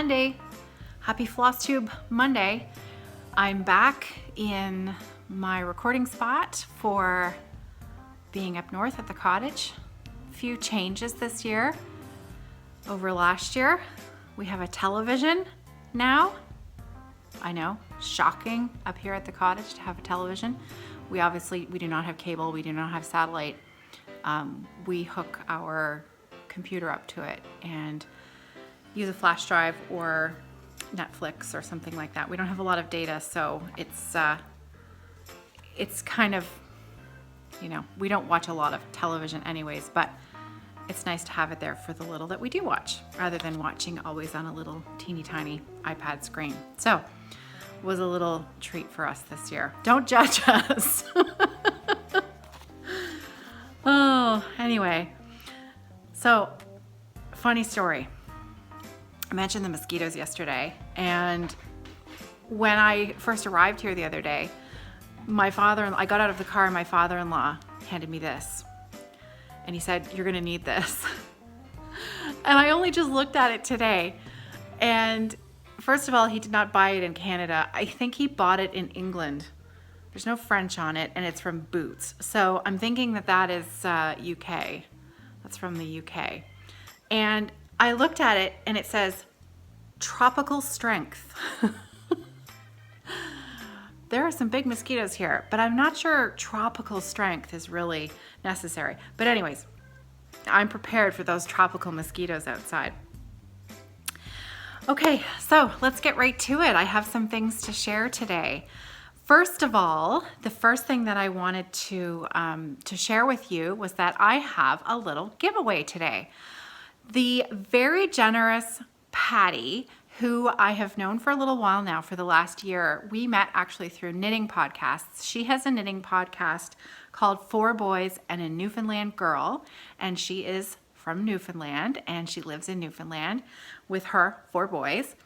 Monday. Happy Flosstube Monday. I'm back in my recording spot for being up north at the cottage. A few changes this year over last year. We have a television now. I know, shocking up here at the cottage to have a television. We do not have cable, we do not have satellite. We hook our computer up to it and use a flash drive or Netflix or something like that. We don't have a lot of data, so it's kind of, we don't watch a lot of television anyways, but it's nice to have it there for the little that we do watch, rather than watching always on a little teeny tiny iPad screen. So it was a little treat for us this year. Don't judge us. Oh, anyway, so funny story. I mentioned the mosquitoes yesterday, and when I first arrived here the other day, I got out of the car and my father-in-law handed me this. And he said, "You're gonna need this." And I only just looked at it today. And first of all, he did not buy it in Canada. I think he bought it in England. There's no French on it, and it's from Boots. So I'm thinking that is UK. That's from the UK. And I looked at it and it says tropical strength. There are some big mosquitoes here, but I'm not sure tropical strength is really necessary. But anyways, I'm prepared for those tropical mosquitoes outside. Okay, so let's get right to it. I have some things to share today. First of all, the first thing that I wanted to share with you was that I have a little giveaway today. The very generous Patty, who I have known for a little while now, for the last year, we met actually through knitting podcasts. She has a knitting podcast called Fourboysandanlgirl, and she is from Newfoundland, and she lives in Newfoundland with her 4 boys.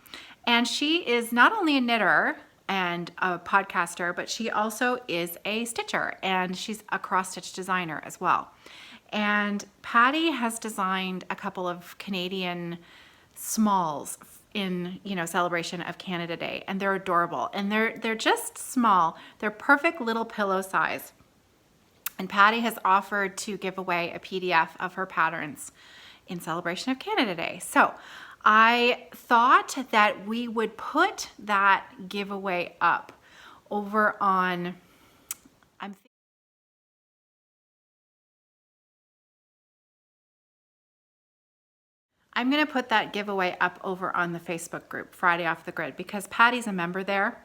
And she is not only a knitter and a podcaster, but she also is a stitcher, and she's a cross-stitch designer as well. And Patty has designed a couple of Canadian smalls in celebration of Canada Day, and they're adorable, and they're just small. They're perfect little pillow size. And Patty has offered to give away a PDF of her patterns in celebration of Canada Day. So I thought that we would put that giveaway up over on, I'm going to put that giveaway up over on the Facebook group, Friday Off the Grid, because Patty's a member there,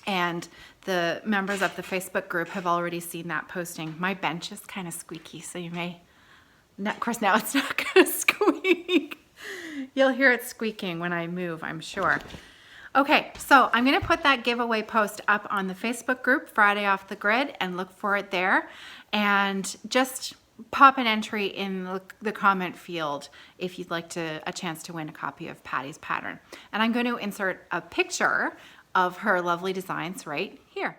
and the members of the Facebook group have already seen that posting. My bench is kind of squeaky, so you may, of course now it's not going to squeak. You'll hear it squeaking when I move, I'm sure. Okay, so I'm going to put that giveaway post up on the Facebook group, Friday Off the Grid, and look for it there. And just pop an entry in the comment field if you'd like a chance to win a copy of Patty's pattern. And I'm going to insert a picture of her lovely designs right here.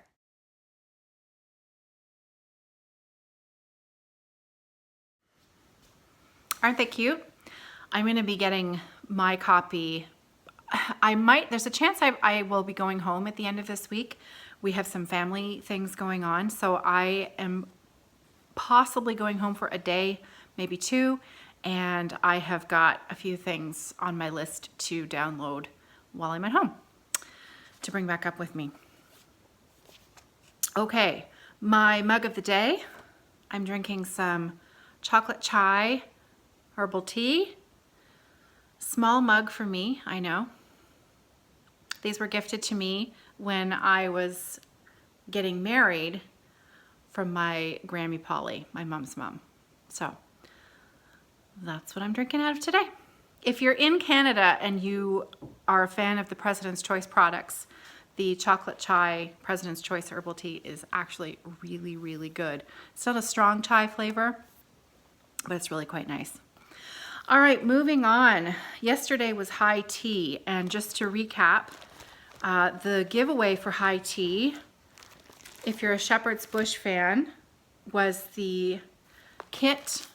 Aren't they cute? I'm going to be getting my copy. There's a chance I will be going home at the end of this week. We have some family things going on, so I am possibly going home for a day, maybe 2, and I have got a few things on my list to download while I'm at home to bring back up with me. Okay, my mug of the day. I'm drinking some chocolate chai herbal tea. Small mug for me, I know. These were gifted to me when I was getting married from my Grammy Polly, my mom's mom. So that's what I'm drinking out of today. If you're in Canada and you are a fan of the President's Choice products, the chocolate chai President's Choice herbal tea is actually really, really good. It's not a strong chai flavor, but it's really quite nice. All right, moving on. Yesterday was high tea, and just to recap, the giveaway for high tea, if you're a Shepherd's Bush fan, was the kit.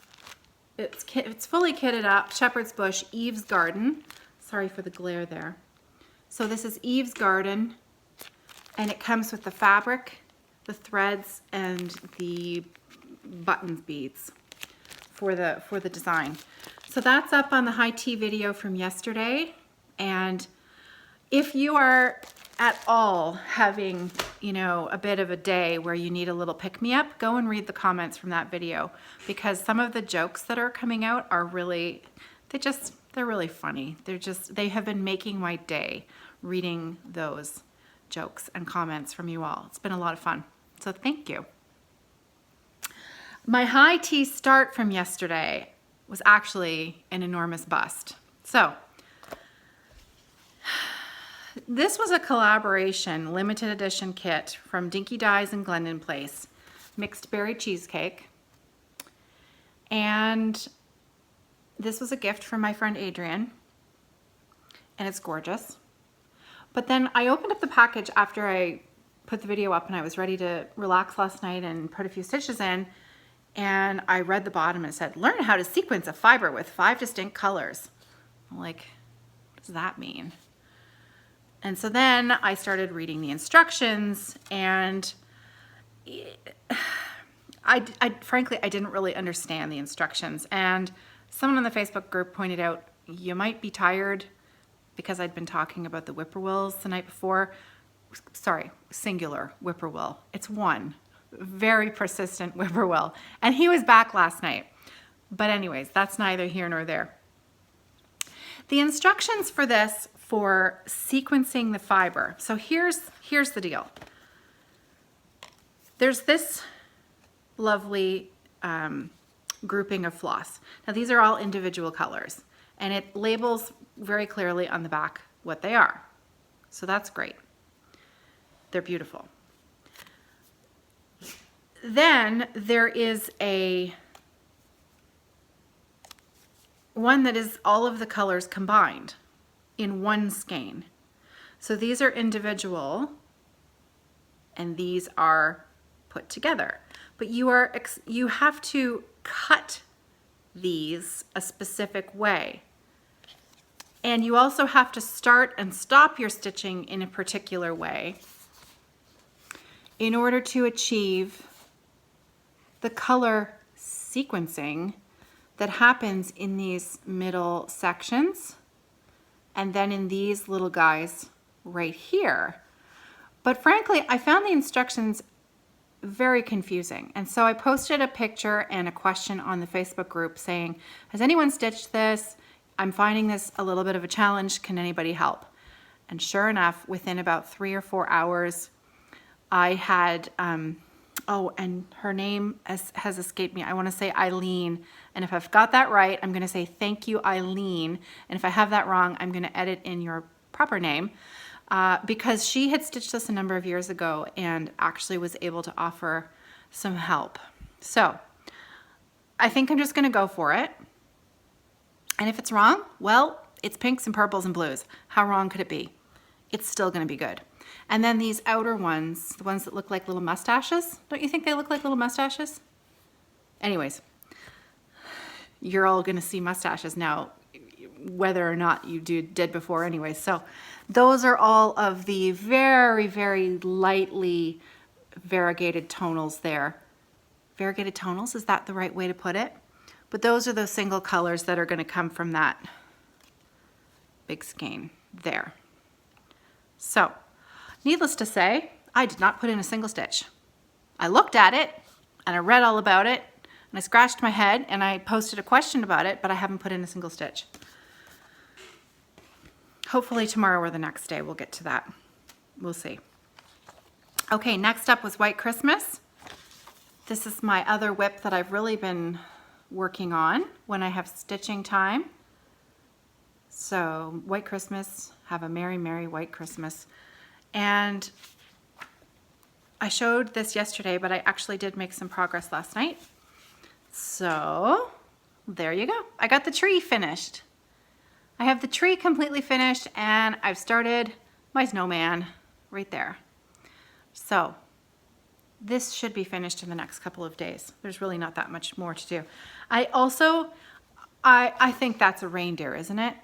It's fully kitted up, Shepherd's Bush Eve's Garden. Sorry for the glare there. So this is Eve's Garden, and it comes with the fabric, the threads, and the button beads for the design. So that's up on the high tea video from yesterday. And if you are at all having, you know, a bit of a day where you need a little pick-me-up, go and read the comments from that video, because some of the jokes that are coming out are really, they're really funny. They have been making my day reading those jokes and comments from you all. It's been a lot of fun. So thank you. My high tea start from yesterday was actually an enormous bust. So this was a collaboration limited edition kit from Dinky Dyes and Glendon Place, mixed berry cheesecake. And this was a gift from my friend Adrian, and it's gorgeous. But then I opened up the package after I put the video up and I was ready to relax last night and put a few stitches in, and I read the bottom and it said, learn how to sequence a fiber with 5 distinct colors. I'm like, what does that mean? And so then I started reading the instructions, and frankly, I didn't really understand the instructions. And someone on the Facebook group pointed out, you might be tired because I'd been talking about the whippoorwills the night before. Sorry, singular whippoorwill. It's one very persistent whippoorwill. And he was back last night. But anyways, that's neither here nor there. The instructions for this, for sequencing the fiber. So here's the deal. There's this lovely grouping of floss. Now these are all individual colors, and it labels very clearly on the back what they are. So that's great. They're beautiful. Then there is one that is all of the colors combined in one skein. So these are individual and these are put together. But you have to cut these a specific way. And you also have to start and stop your stitching in a particular way in order to achieve the color sequencing that happens in these middle sections and then in these little guys right here. But frankly, I found the instructions very confusing. And so I posted a picture and a question on the Facebook group saying, has anyone stitched this? I'm finding this a little bit of a challenge. Can anybody help? And sure enough, within about 3 or 4 hours, I had, oh, and her name has escaped me. I want to say Eileen. And if I've got that right, I'm going to say thank you, Eileen. And if I have that wrong, I'm going to edit in your proper name. Because she had stitched this a number of years ago and actually was able to offer some help. So I think I'm just going to go for it. And if it's wrong, well, it's pinks and purples and blues. How wrong could it be? It's still going to be good. And then these outer ones, the ones that look like little mustaches, don't you think they look like little mustaches? Anyways, you're all going to see mustaches now, whether or not you did before anyway. So those are all of the very, very lightly variegated tonals there. Variegated tonals, is that the right way to put it? But those are those single colors that are going to come from that big skein there. So, needless to say, I did not put in a single stitch. I looked at it and I read all about it and I scratched my head and I posted a question about it, but I haven't put in a single stitch. Hopefully tomorrow or the next day we'll get to that. We'll see. Okay, next up was White Christmas. This is my other whip that I've really been working on when I have stitching time. So White Christmas, have a merry, merry White Christmas. And I showed this yesterday, but I actually did make some progress last night. So there you go. I got the tree finished. I have the tree completely finished and I've started my snowman right there. So this should be finished in the next couple of days. There's really not that much more to do. I think that's a reindeer, isn't it?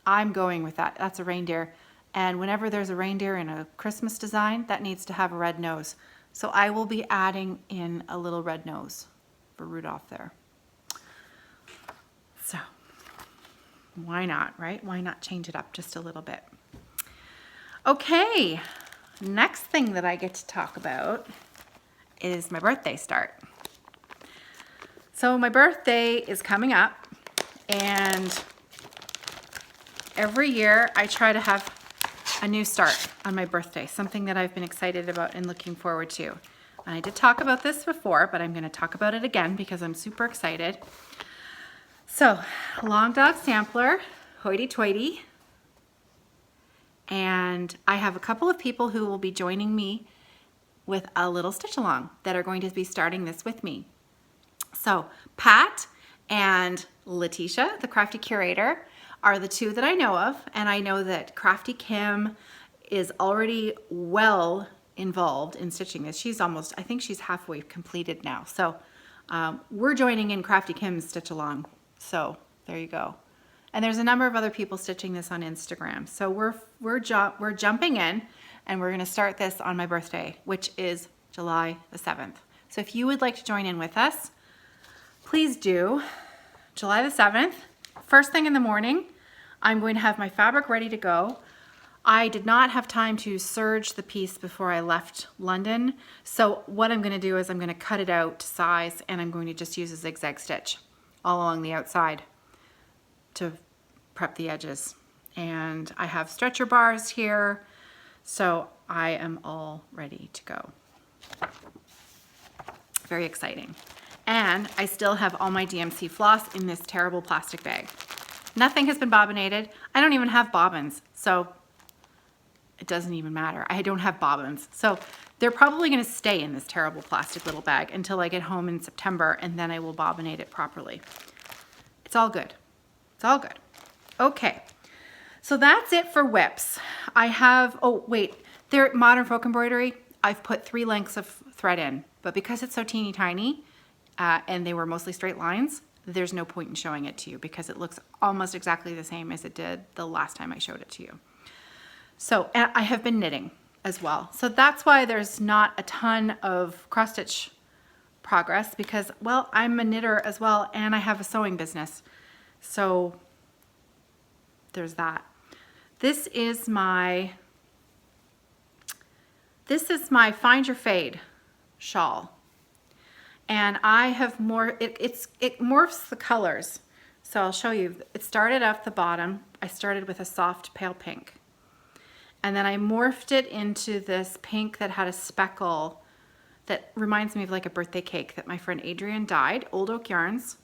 I'm going with that. That's a reindeer. And whenever there's a reindeer in a Christmas design, that needs to have a red nose. So I will be adding in a little red nose for Rudolph there. So why not, right? Why not change it up just a little bit? Okay, next thing that I get to talk about is my birthday start. So my birthday is coming up, and every year I try to have a new start on my birthday, something that I've been excited about and looking forward to. And I did talk about this before, but I'm going to talk about it again because I'm super excited. So, long dog sampler, hoity-toity. And I have a couple of people who will be joining me with a little stitch along that are going to be starting this with me. So Pat and Letitia, the Crafty Curator, are the two that I know of, and I know that Crafty Kim is already well involved in stitching this. She's almost, I think she's halfway completed now. So we're joining in Crafty Kim's stitch along. So there you go. And there's a number of other people stitching this on Instagram. So we're jumping in, and we're gonna start this on my birthday, which is July the 7th. So if you would like to join in with us, please do. July the 7th, first thing in the morning, I'm going to have my fabric ready to go. I did not have time to serge the piece before I left London. So what I'm gonna do is I'm gonna cut it out to size, and I'm going to just use a zigzag stitch all along the outside to prep the edges. And I have stretcher bars here, so I am all ready to go. Very exciting. And I still have all my DMC floss in this terrible plastic bag. Nothing has been bobbinated. I don't even have bobbins, so it doesn't even matter. I don't have bobbins. So they're probably gonna stay in this terrible plastic little bag until I get home in September, and then I will bobbinate it properly. It's all good. It's all good. Okay, so that's it for whips. I have, oh wait, they're modern folk embroidery. I've put 3 lengths of thread in, but because it's so teeny tiny and they were mostly straight lines, there's no point in showing it to you because it looks almost exactly the same as it did the last time I showed it to you. So, and I have been knitting as well. So that's why there's not a ton of cross stitch progress because, well, I'm a knitter as well and I have a sewing business. So there's that. This is my Find Your Fade shawl. And I have it morphs the colors. So I'll show you. It started off the bottom. I started with a soft pale pink. And then I morphed it into this pink that had a speckle that reminds me of like a birthday cake that my friend Adrian dyed, Old Oak Yarns.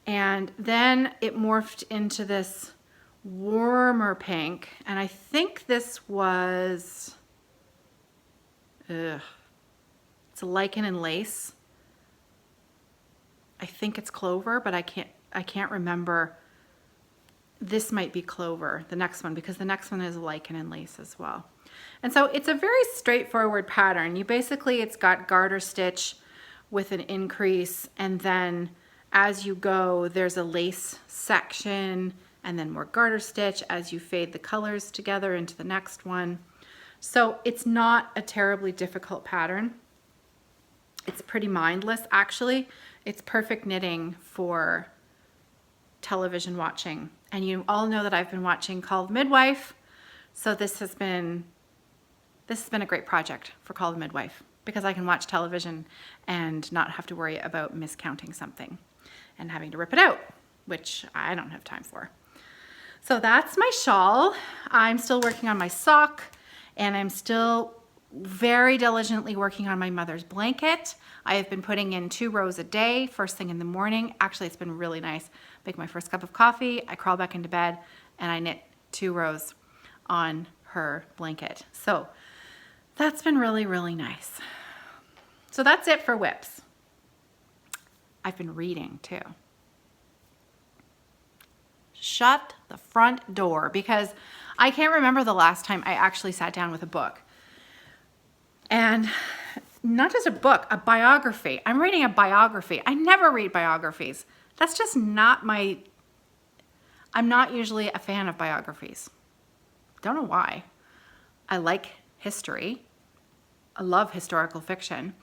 And then it morphed into this warmer pink. And I think this was, it's a lichen and lace. I think it's clover, but I can't remember. This might be clover, the next one, because the next one is lichen and lace as well. And so it's a very straightforward pattern. It's got garter stitch with an increase, and then as you go, there's a lace section, and then more garter stitch as you fade the colors together into the next one. So it's not a terribly difficult pattern. It's pretty mindless, actually. It's perfect knitting for television watching. And you all know that I've been watching Call the Midwife. So this has been a great project for Call the Midwife because I can watch television and not have to worry about miscounting something and having to rip it out, which I don't have time for. So that's my shawl. I'm still working on my sock, and I'm still very diligently working on my mother's blanket. I have been putting in 2 rows a day, first thing in the morning. Actually, it's been really nice. Make my first cup of coffee, I crawl back into bed, and I knit 2 rows on her blanket. So that's been really, really nice. So that's it for whips. I've been reading too. Shut the front door, because I can't remember the last time I actually sat down with a book. And not just a book, a biography. I'm reading a biography. I never read biographies. That's just not my, I'm not usually a fan of biographies. Don't know why. I like history. I love historical fiction.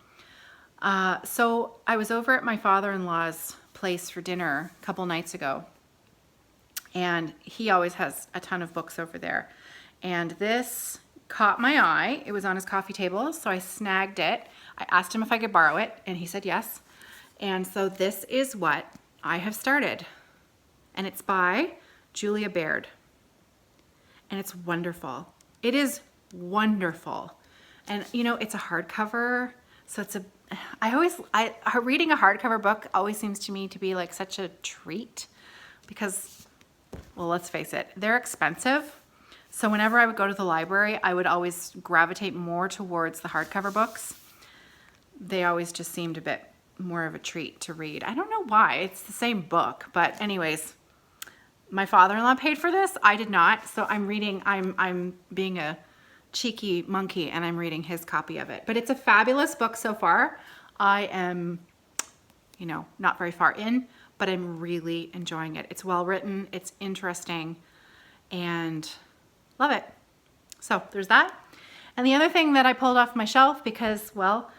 So I was over at my father-in-law's place for dinner a couple nights ago, and he always has a ton of books over there. And this caught my eye. It was on his coffee table, so I snagged it. I asked him if I could borrow it, and he said yes. And so this is what I have started. And it's by Julia Baird. And it's wonderful. It is wonderful. And you know, it's a hardcover, so it's reading a hardcover book always seems to me to be like such a treat because, well, let's face it, they're expensive. So whenever I would go to the library, I would always gravitate more towards the hardcover books. They always just seemed a bit more of a treat to read. I don't know why. It's the same book, but anyways, my father-in-law paid for this. I did not. So I'm being a cheeky monkey and I'm reading his copy of it. But it's a fabulous book so far. I am, you know, not very far in, but I'm really enjoying it. It's well written, it's interesting, and love it. So there's that. And the other thing that I pulled off my shelf because, well,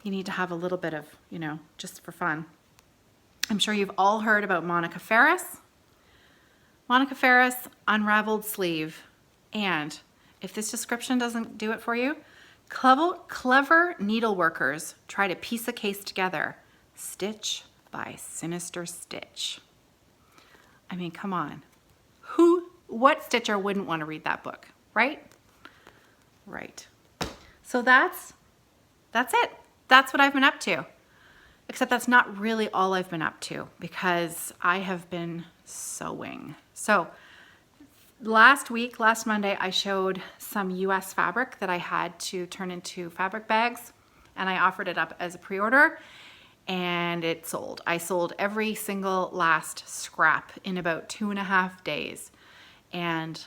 you need to have a little bit of, you know, just for fun. I'm sure you've all heard about Monica Ferris. Monica Ferris, unraveled sleeve. And if this description doesn't do it for you, clever needleworkers try to piece a case together, stitch by sinister stitch. I mean, come on. What stitcher wouldn't want to read that book, right? Right. So that's it. That's what I've been up to. Except that's not really all I've been up to because I have been sewing. So last Monday, I showed some US fabric that I had to turn into fabric bags, and I offered it up as a pre-order, and it sold. I sold every single last scrap in about 2.5 days. And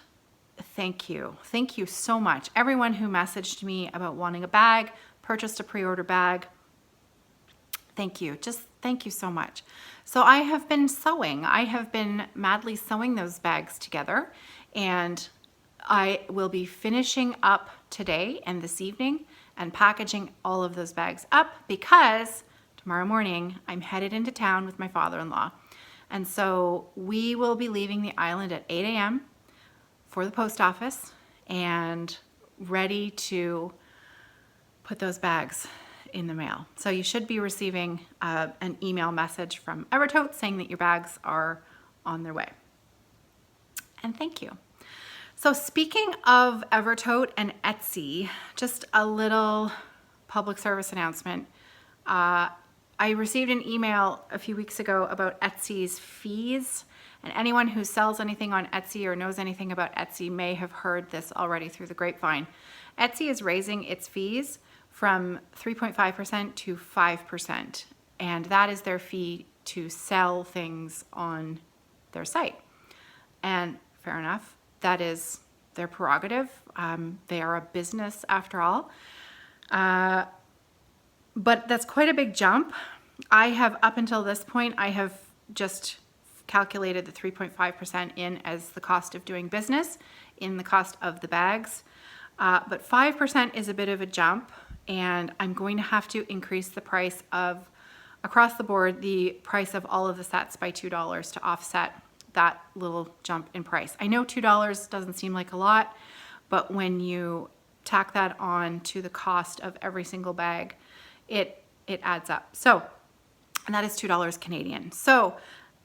thank you. Thank you so much. Everyone who messaged me about wanting a bag, purchased a pre-order bag, thank you. Just thank you so much. So I have been sewing. I have been madly sewing those bags together, and I will be finishing up today and this evening and packaging all of those bags up because tomorrow morning I'm headed into town with my father-in-law. And so we will be leaving the island at 8 a.m. for the post office and ready to put those bags in the mail. So you should be receiving an email message from Evertote saying that your bags are on their way. And thank you. So speaking of Evertote and Etsy, just a little public service announcement. I received an email a few weeks ago about Etsy's fees, and anyone who sells anything on Etsy or knows anything about Etsy may have heard this already through the grapevine. Etsy is raising its fees from 3.5% to 5%, and that is their fee to sell things on their site. And fair enough, that is their prerogative. They are a business after all. But that's quite a big jump. I have, up until this point, I have just calculated the 3.5% in as the cost of doing business in the cost of the bags. But 5% is a bit of a jump, and I'm going to have to increase the price of, across the board, the price of all of the sets by $2 to offset that little jump in price. I know $2 doesn't seem like a lot, but when you tack that on to the cost of every single bag, it adds up. So, and that is $2 Canadian. So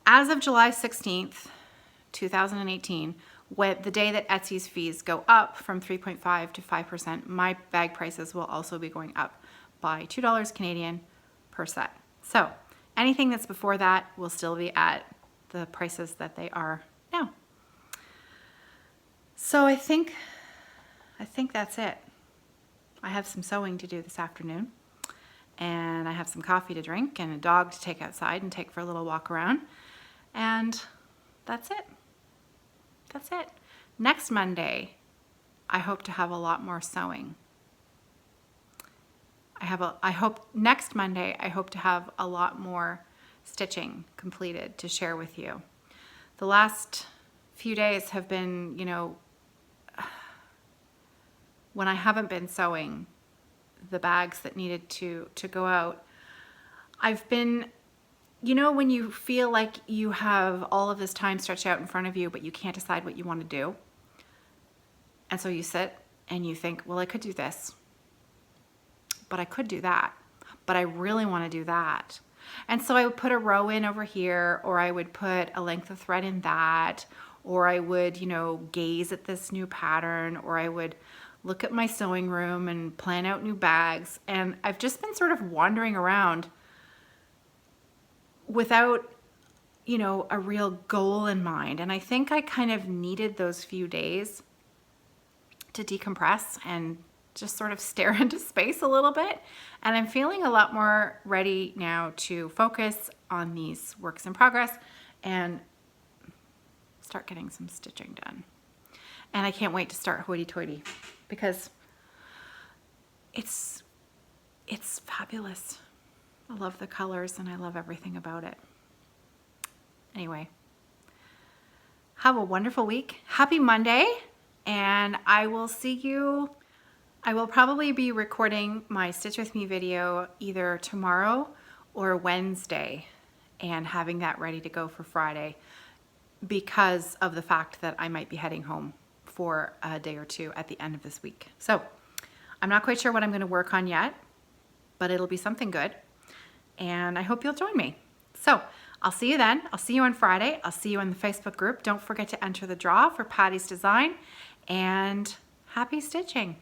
as of July 16th, 2018, when the day that Etsy's fees go up from 3.5 to 5%, my bag prices will also be going up by $2 Canadian per set. So anything that's before that will still be at the prices that they are now. So I think that's it. I have some sewing to do this afternoon, and I have some coffee to drink and a dog to take outside and take for a little walk around. And that's it. That's it. Next Monday, I hope to have a lot more sewing. Next Monday, I hope to have a lot more stitching completed to share with you. the last few days have been, you know, when I haven't been sewing the bags that needed to go out, I've been, you know, when you feel like you have all of this time stretched out in front of you, but you can't decide what you want to do. And so you sit and you think, well, I could do this, but I could do that, but I really want to do that. And so I would put a row in over here, or I would put a length of thread in that, or I would, you know, gaze at this new pattern, or I would look at my sewing room and plan out new bags. And I've just been sort of wandering around without, you know, a real goal in mind. And I think I kind of needed those few days to decompress and just sort of stare into space a little bit. And I'm feeling a lot more ready now to focus on these works in progress and start getting some stitching done. And I can't wait to start hoity-toity because it's fabulous. I love the colors and I love everything about it. Anyway, have a wonderful week. Happy Monday, and I will see you. I will probably be recording my Stitch With Me video either tomorrow or Wednesday and having that ready to go for Friday because of the fact that I might be heading home for a day or two at the end of this week. So I'm not quite sure what I'm going to work on yet, but it'll be something good. And I hope you'll join me. So I'll see you then. I'll see you on Friday. I'll see you in the Facebook group. Don't forget to enter the draw for Patty's Design, and happy stitching.